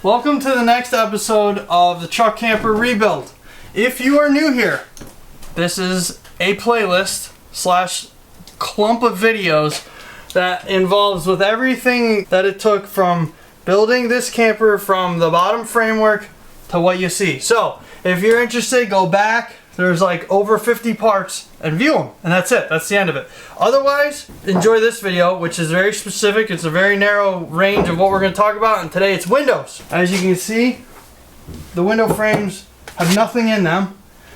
Welcome to the next episode of the Truck Camper Rebuild. If you are new here, this is a playlist slash clump of videos that involves with everything that it took from building this camper from the bottom framework to what you see. So if you're interested, go back. There's like over 50 parts and view them, and that's it. That's the end of it. Otherwise, enjoy this video, which is very specific. It's a very narrow range of what we're going to talk about, and today it's windows. As you can see, the window frames have nothing in them,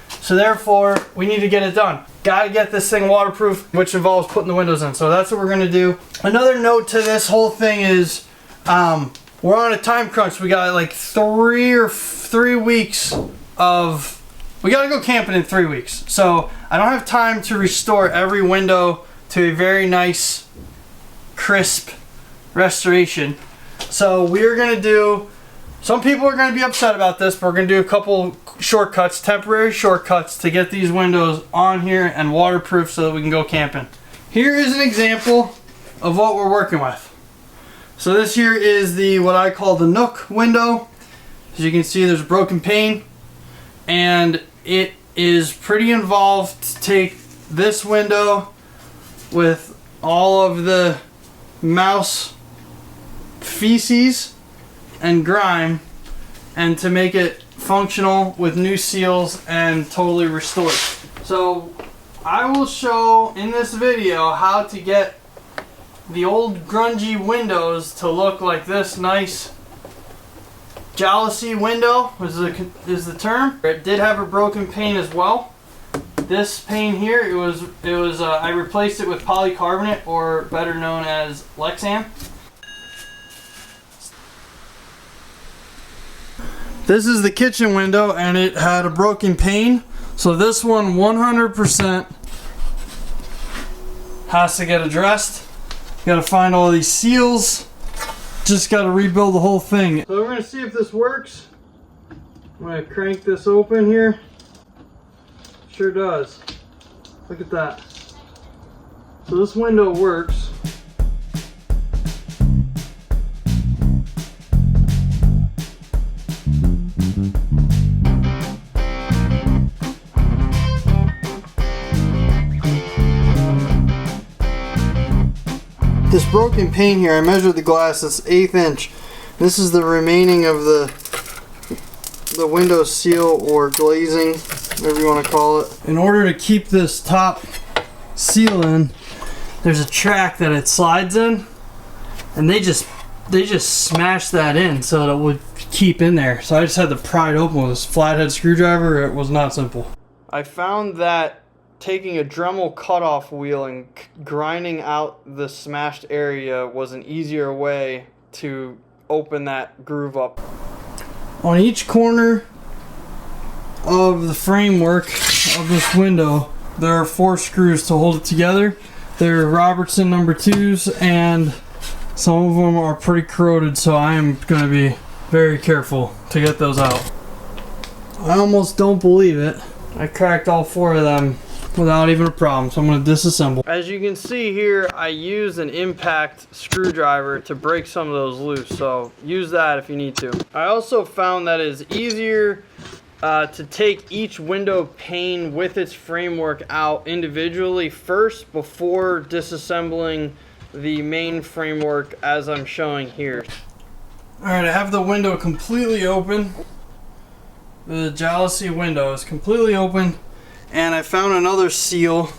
so therefore we need to get it done. Got to get this thing waterproof, which involves putting the windows in. So that's what we're going to do. Another note to this whole thing is we're on a time crunch. We got like 3 weeks of... We gotta go camping in 3 weeks. So I don't have time to restore every window to a very nice, crisp restoration. So we're gonna do, some people are gonna be upset about this, but we're gonna do a couple shortcuts, temporary shortcuts to get these windows on here and waterproof so that we can go camping. Here is an example of what we're working with. So this here is the, what I call the Nook window. As you can see, there's a broken pane, and it is pretty involved to take this window with all of the mouse feces and grime and to make it functional with new seals and totally restored. So I will show in this video how to get the old grungy windows to look like this nice jalousie window is the term. It did have a broken pane as well. This pane here, I replaced it with polycarbonate, or better known as Lexan. This is the kitchen window, and it had a broken pane. So this one 100% has to get addressed. You gotta find all these seals. Just got to rebuild the whole thing. So we're going to see if this works. I'm going to crank this open here. Sure does. Look at that. So this window works. This broken pane here, I measured the glass, it's 1/8 inch. This is the remaining of the window seal or glazing, whatever you want to call it. In order to keep this top seal in, there's a track that it slides in, and they just smash that in so that it would keep in there. So I just had to pry it open with this flathead screwdriver. It was not simple. I found that taking a Dremel cutoff wheel and grinding out the smashed area was an easier way to open that groove up. On each corner of the framework of this window, there are 4 screws to hold it together. They're Robertson number 2s, and some of them are pretty corroded, so I am going to be very careful to get those out. I almost don't believe it. I cracked all 4 of them without even a problem, so I'm going to disassemble. As you can see here, I used an impact screwdriver to break some of those loose, so use that if you need to. I also found that it's easier to take each window pane with its framework out individually first before disassembling the main framework as I'm showing here. Alright, I have the window completely open. The jalousie window is completely open. And I found another seal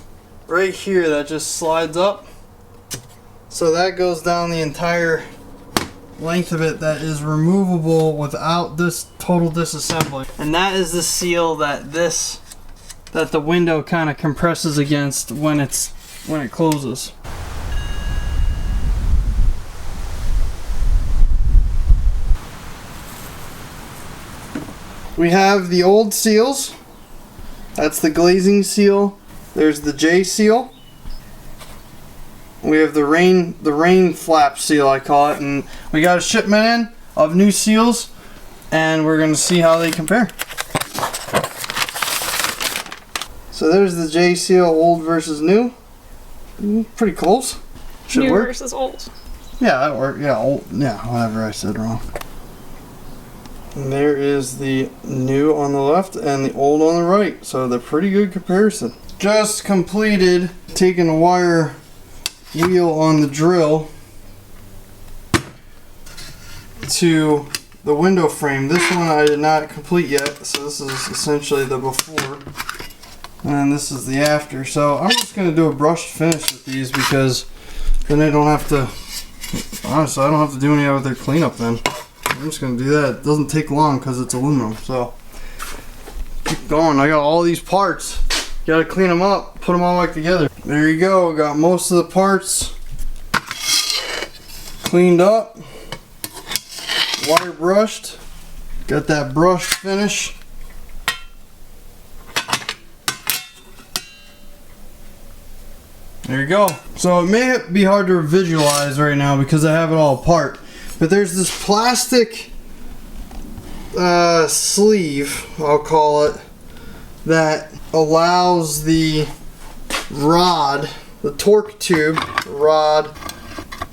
right here that just slides up. So that goes down the entire length of it, that is removable without this total disassembling. And that is the seal that the window kind of compresses against when it closes. We have the old seals. That's the glazing seal. There's the J seal. We have the rain flap seal, I call it, and we got a shipment in of new seals, and we're going to see how they compare. So there's the J seal, old versus new. Pretty close. Should New work. Versus old. Yeah, that worked. Yeah, old. Yeah, whatever I said wrong. And there is the new on the left and the old on the right. So they're pretty good comparison. Just completed taking a wire wheel on the drill to the window frame. This one I did not complete yet. So this is essentially the before. And this is the after. So I'm just going to do a brushed finish with these because then I don't have to, honestly, I don't have to do any other cleanup then. I'm just going to do that. It doesn't take long because it's aluminum. So keep going. I got all these parts. Got to clean them up, put them all back together. There you go. Got most of the parts cleaned up, wire brushed. Got that brushed finish. There you go. So it may be hard to visualize right now because I have it all apart. But there's this plastic sleeve, I'll call it, that allows the rod, the torque tube rod,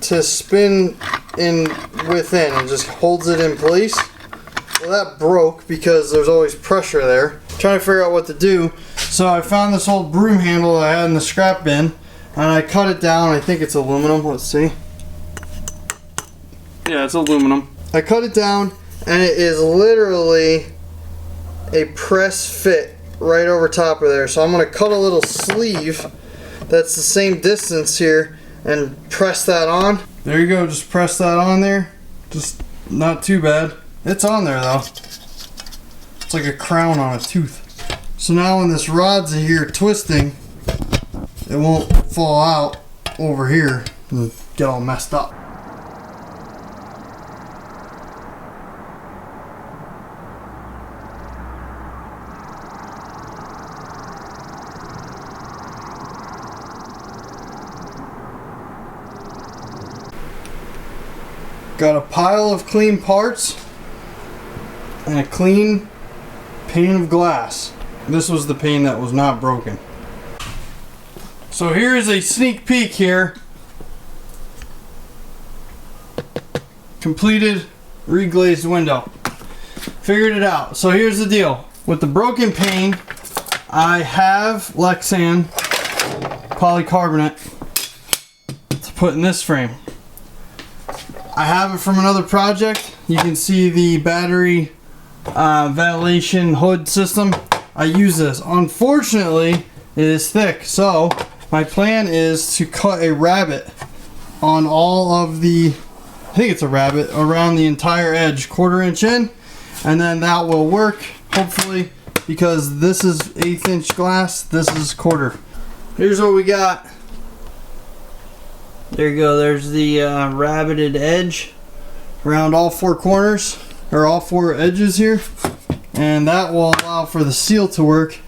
to spin in within and just holds it in place. Well, that broke because there's always pressure there. I'm trying to figure out what to do. So I found this old broom handle that I had in the scrap bin. And I cut it down. I think it's aluminum. Let's see. Yeah, it's aluminum. I cut it down and it is literally a press fit right over top of there. So I'm going to cut a little sleeve that's the same distance here and press that on. There you go. Just press that on there. Just not too bad. It's on there though. It's like a crown on a tooth. So now when this rod's here twisting, it won't fall out over here and get all messed up. Got a pile of clean parts and a clean pane of glass. This was the pane that was not broken. So here's a sneak peek here. Completed reglazed window. Figured it out. So here's the deal. With the broken pane, I have Lexan polycarbonate to put in this frame. I have it from another project. You can see the battery ventilation hood system. I use this. Unfortunately, it is thick. So my plan is to cut a rabbet on all of the, I think it's a rabbet, around the entire edge, 1/4 inch in, and then that will work, hopefully, because this is 1/8 inch glass, this is 1/4. Here's what we got. There you go, there's the rabbeted edge around all 4 corners, or all 4 edges here, and that will allow for the seal to work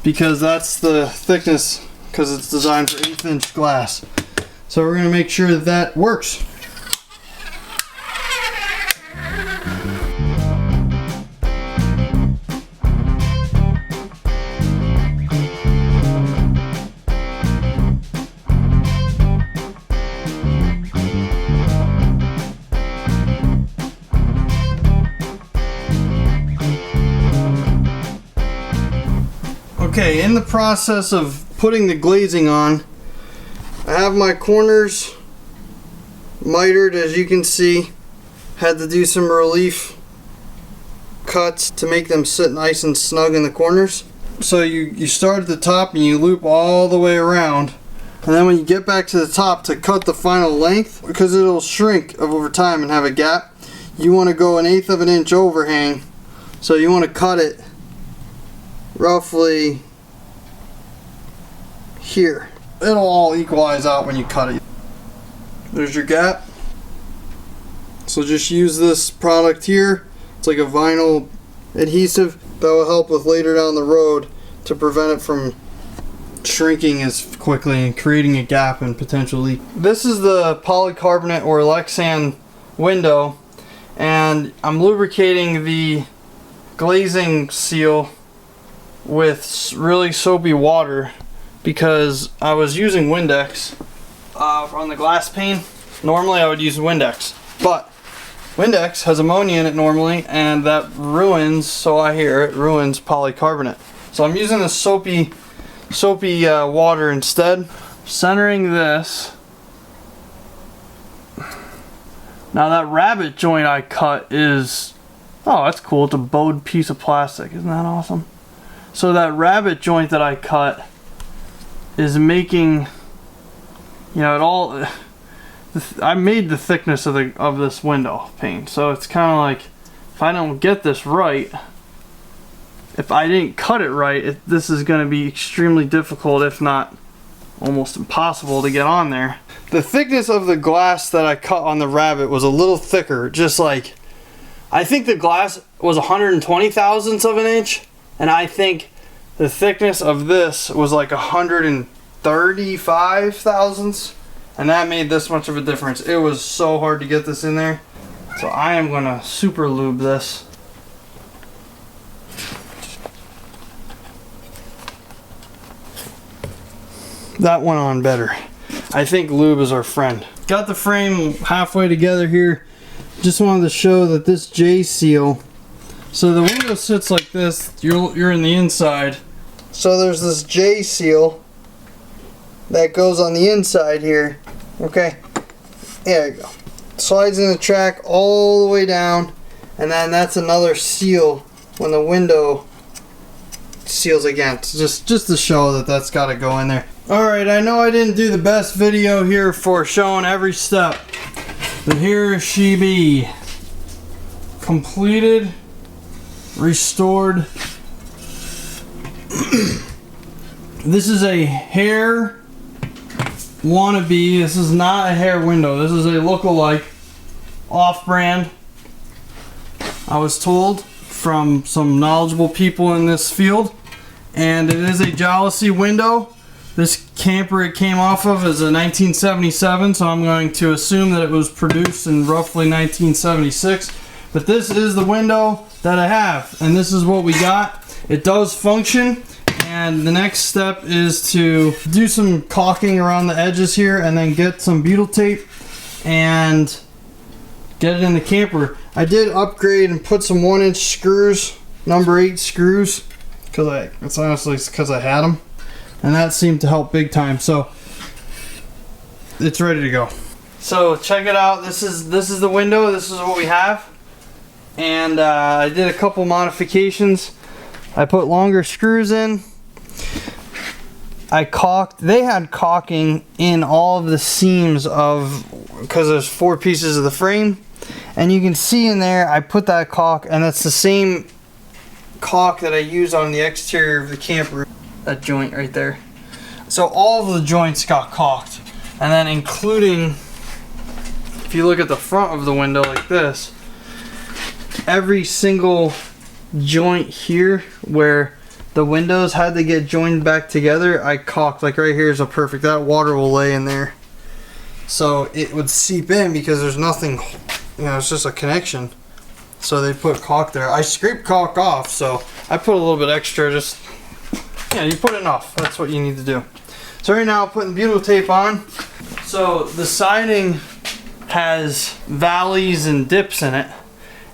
because that's the thickness, because it's designed for 1/8 inch glass. So we're going to make sure that that works. Okay, in the process of putting the glazing on, I have my corners mitered, as you can see. Had to do some relief cuts to make them sit nice and snug in the corners. So you start at the top and you loop all the way around, and then when you get back to the top to cut the final length, because it'll shrink over time and have a gap, you want to go 1/8 of an inch overhang. So you want to cut it roughly here. It'll all equalize out when you cut it. There's your gap. So just use this product here. It's like a vinyl adhesive that will help with later down the road to prevent it from shrinking as quickly and creating a gap and potential leak. This is the polycarbonate or Lexan window, and I'm lubricating the glazing seal with really soapy water because I was using Windex on the glass pane. Normally I would use Windex, but Windex has ammonia in it normally, and that ruins, so I hear, it ruins polycarbonate. So I'm using the soapy water instead. Centering this. Now that rabbit joint I cut is, oh, that's cool. It's a bowed piece of plastic. Isn't that awesome? So that rabbit joint that I cut is making, you know, it all. I made the thickness of this window pane, so it's kind of like, if I don't get this right, if I didn't cut it right, this is going to be extremely difficult, if not almost impossible to get on there. The thickness of the glass that I cut on the rabbit was a little thicker, just like, I think the glass was 120 thousandths of an inch, and I think the thickness of this was like 135 thousandths, and that made this much of a difference. It was so hard to get this in there. So I am gonna super lube this. That went on better. I think lube is our friend. Got the frame halfway together here. Just wanted to show that this J seal, so the window sits like this, you're in the inside. So there's this J seal that goes on the inside here. Okay, there you go. Slides in the track all the way down, and then that's another seal when the window seals again. Just to show that that's got to go in there. Alright, I know I didn't do the best video here for showing every step, but here she be. Completed, restored. This is a hair wannabe. This is not a hair window. This is a look-alike, off-brand. I was told from some knowledgeable people in this field, and it is a jalousie window. This camper it came off of is a 1977, so I'm going to assume that it was produced in roughly 1976. But this is the window that I have, and this is what we got. It does function, and the next step is to do some caulking around the edges here, and then get some butyl tape and get it in the camper. I did upgrade and put some 1-inch screws, number 8 screws, because it's honestly because I had them. And that seemed to help big time, so it's ready to go. So check it out. This is the window. This is what we have, and I did a couple modifications. I put longer screws in. I caulked. They had caulking in all of the seams because there's 4 pieces of the frame, and you can see in there I put that caulk, and it's the same caulk that I used on the exterior of the camper. That joint right there. So all of the joints got caulked, and then including, if you look at the front of the window like this, every single joint here where the windows had to get joined back together, I caulked. Like right here is a perfect, that water will lay in there, so it would seep in because there's nothing, you know, it's just a connection. So they put caulk there. I scraped caulk off, so I put a little bit extra. Just, yeah, you put enough. That's what you need to do. So right now I'm putting butyl tape on. So the siding has valleys and dips in it,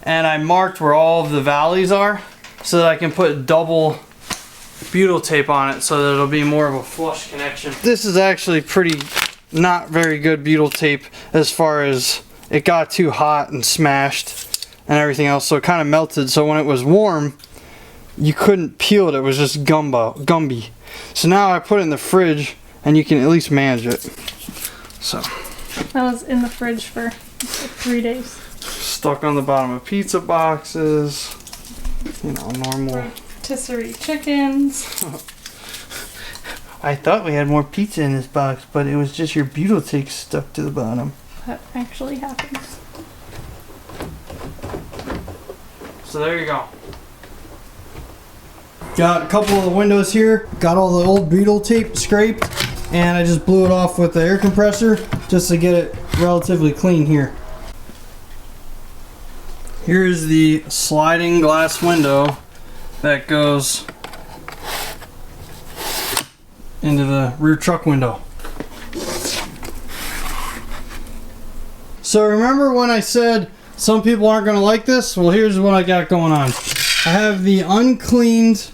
and I marked where all of the valleys are so that I can put double butyl tape on it so that it'll be more of a flush connection. This is actually not very good butyl tape, as far as it got too hot and smashed and everything else, so it kind of melted. So when it was warm, you couldn't peel it. It was just gumby. So now I put it in the fridge, and you can at least manage it. So that was in the fridge for 3 days. Stuck on the bottom of pizza boxes. You know, normal. Rotisserie chickens. I thought we had more pizza in this box, but it was just your butyl tape stuck to the bottom. That actually happens. So there you go. Got a couple of the windows here. Got all the old butyl tape scraped, and I just blew it off with the air compressor just to get it relatively clean here. Here's the sliding glass window that goes into the rear truck window. So remember when I said some people aren't going to like this. Well, here's what I got going on. I have the uncleaned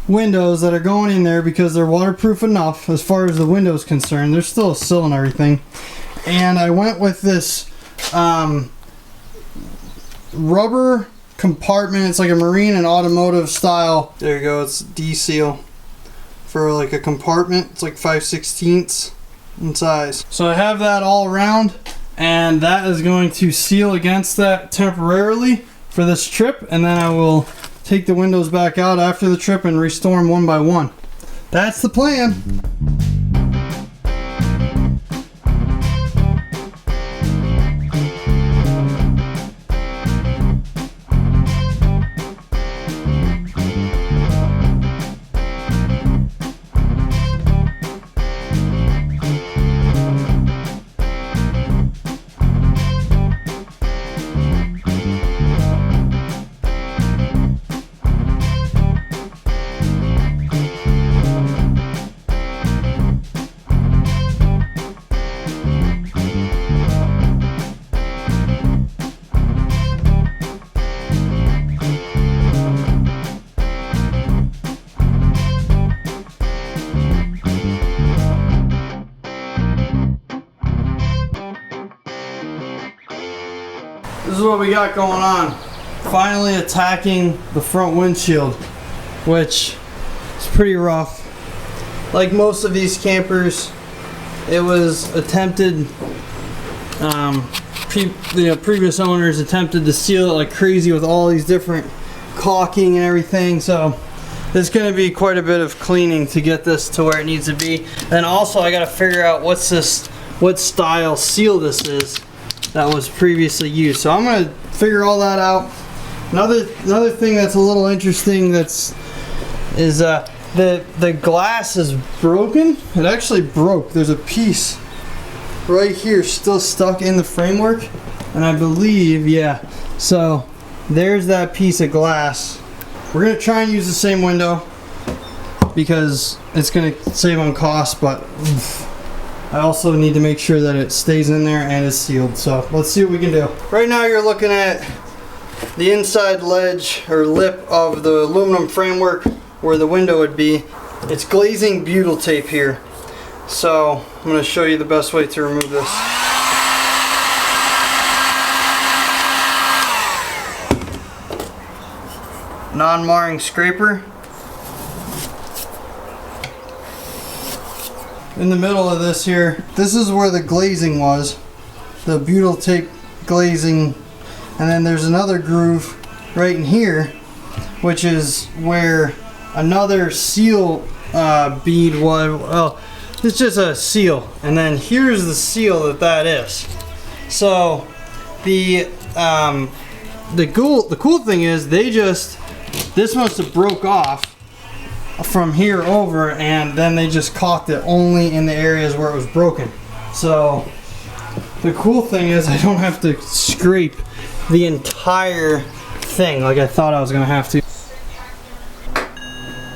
windows that are going in there because they're waterproof enough as far as the windows concerned. There's still a sill and everything. And I went with this rubber compartment. It's like a marine and automotive style. There you go. It's D-seal for like a compartment. It's like 5/16 in size. So I have that all around, and that is going to seal against that temporarily for this trip, and then I will take the windows back out after the trip and restore them one by one. That's the plan. This is what we got going on. Finally attacking the front windshield, which is pretty rough. Like most of these campers, it was attempted, previous owners attempted to seal it like crazy with all these different caulking and everything, so there's going to be quite a bit of cleaning to get this to where it needs to be. And also I got to figure out what style seal this is that was previously used. So I'm going to figure all that out. Another thing that's a little interesting is the glass is broken. It actually broke. There's a piece right here still stuck in the framework, and I believe, yeah. So there's that piece of glass. We're going to try and use the same window because it's going to save on cost, but I also need to make sure that it stays in there and is sealed. So let's see what we can do. Right now you're looking at the inside ledge or lip of the aluminum framework where the window would be. It's glazing butyl tape here. So I'm going to show you the best way to remove this. Non-marring scraper. In the middle of this here, this is where the glazing was, the butyl tape glazing, and then there's another groove right in here, which is where another seal bead was. Well, it's just a seal, and then here's the seal that is. So the cool thing is this must have broke off from here over, and then they just caulked it only in the areas where it was broken. So the cool thing is I don't have to scrape the entire thing like I thought I was gonna have to.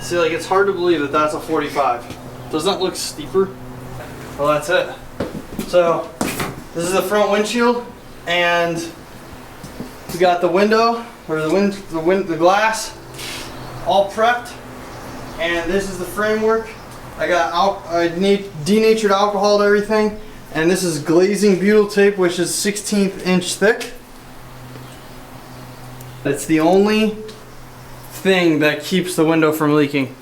See, like, it's hard to believe that that's a 45. Doesn't that look steeper? Well, that's it. So this is the front windshield, and we got the window, or the glass all prepped. And this is the framework. I denatured alcohol and everything. And this is glazing butyl tape, which is 1/16 inch thick. It's the only thing that keeps the window from leaking.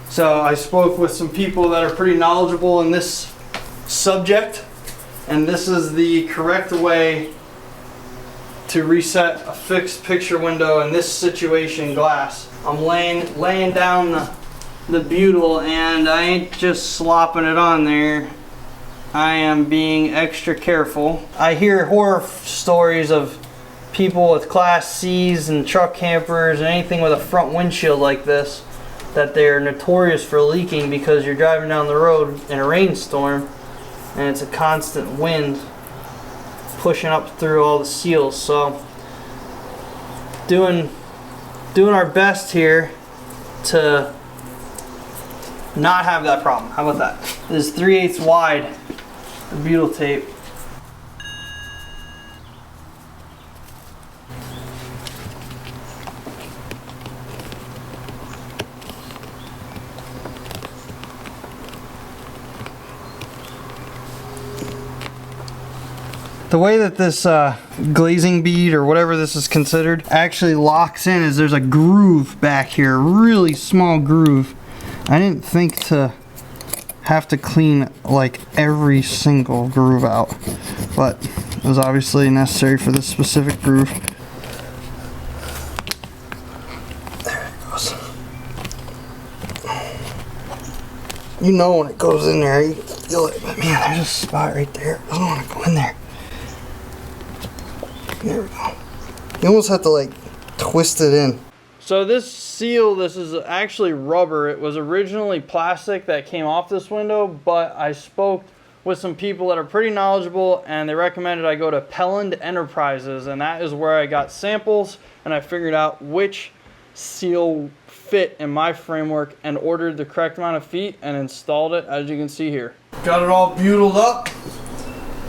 So I spoke with some people that are pretty knowledgeable in this subject, and this is the correct way to reset a fixed picture window in this situation glass. I'm laying down the butyl, and I ain't just slopping it on there. I am being extra careful. I hear horror stories of people with Class C's and truck campers and anything with a front windshield like this, that they're notorious for leaking because you're driving down the road in a rainstorm and it's a constant wind pushing up through all the seals. So doing our best here to not have that problem. How about that? This is 3/8 wide, the butyl tape. The way that this glazing bead or whatever this is considered actually locks in is there's a groove back here, a really small groove. I didn't think to have to clean like every single groove out, but it was obviously necessary for this specific groove. There it goes. You know when it goes in there, you can feel it, but man, there's a spot right there. I don't want to go in there. There we go. You almost have to like twist it in. So this seal, this is actually rubber. It was originally plastic that came off this window, but I spoke with some people that are pretty knowledgeable and they recommended I go to Pelland Enterprises, and that is where I got samples and I figured out which seal fit in my framework and ordered the correct amount of feet and installed it, as you can see here. Got it all butylled up.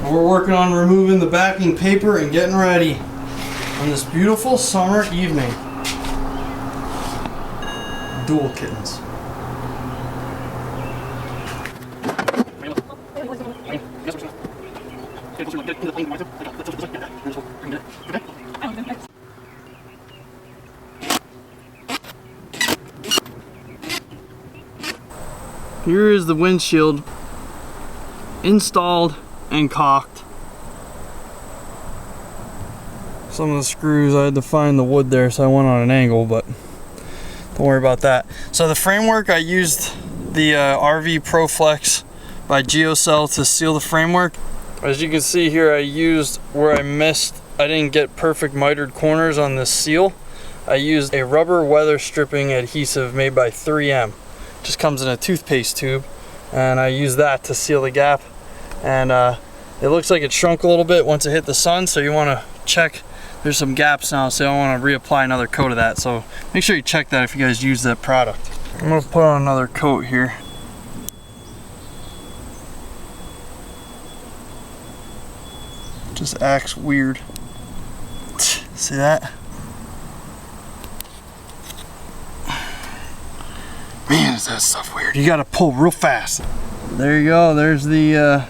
We're working on removing the backing paper and getting ready on this beautiful summer evening. Dual kittens. Here is the windshield installed and caulked. Some of the screws, I had to find the wood there, so I went on an angle, but don't worry about that. So the framework, I used the RV ProFlex by GeoCell to seal the framework. As you can see here, I used where I missed, I didn't get perfect mitered corners on this seal. I used a rubber weather stripping adhesive made by 3M. Just comes in a toothpaste tube, and I used that to seal the gap. And it looks like it shrunk a little bit once it hit the sun, so you want to check. There's some gaps now, so I don't want to reapply another coat of that, so make sure you check that if you guys use that product. I'm going to put on another coat here. Just acts weird. See that? Man, is that stuff weird. You gotta pull real fast. There you go, there's the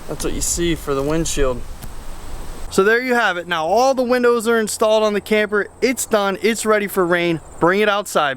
that's what you see for the windshield. So there you have it. Now all the windows are installed on the camper. It's done, it's ready for rain. Bring it outside.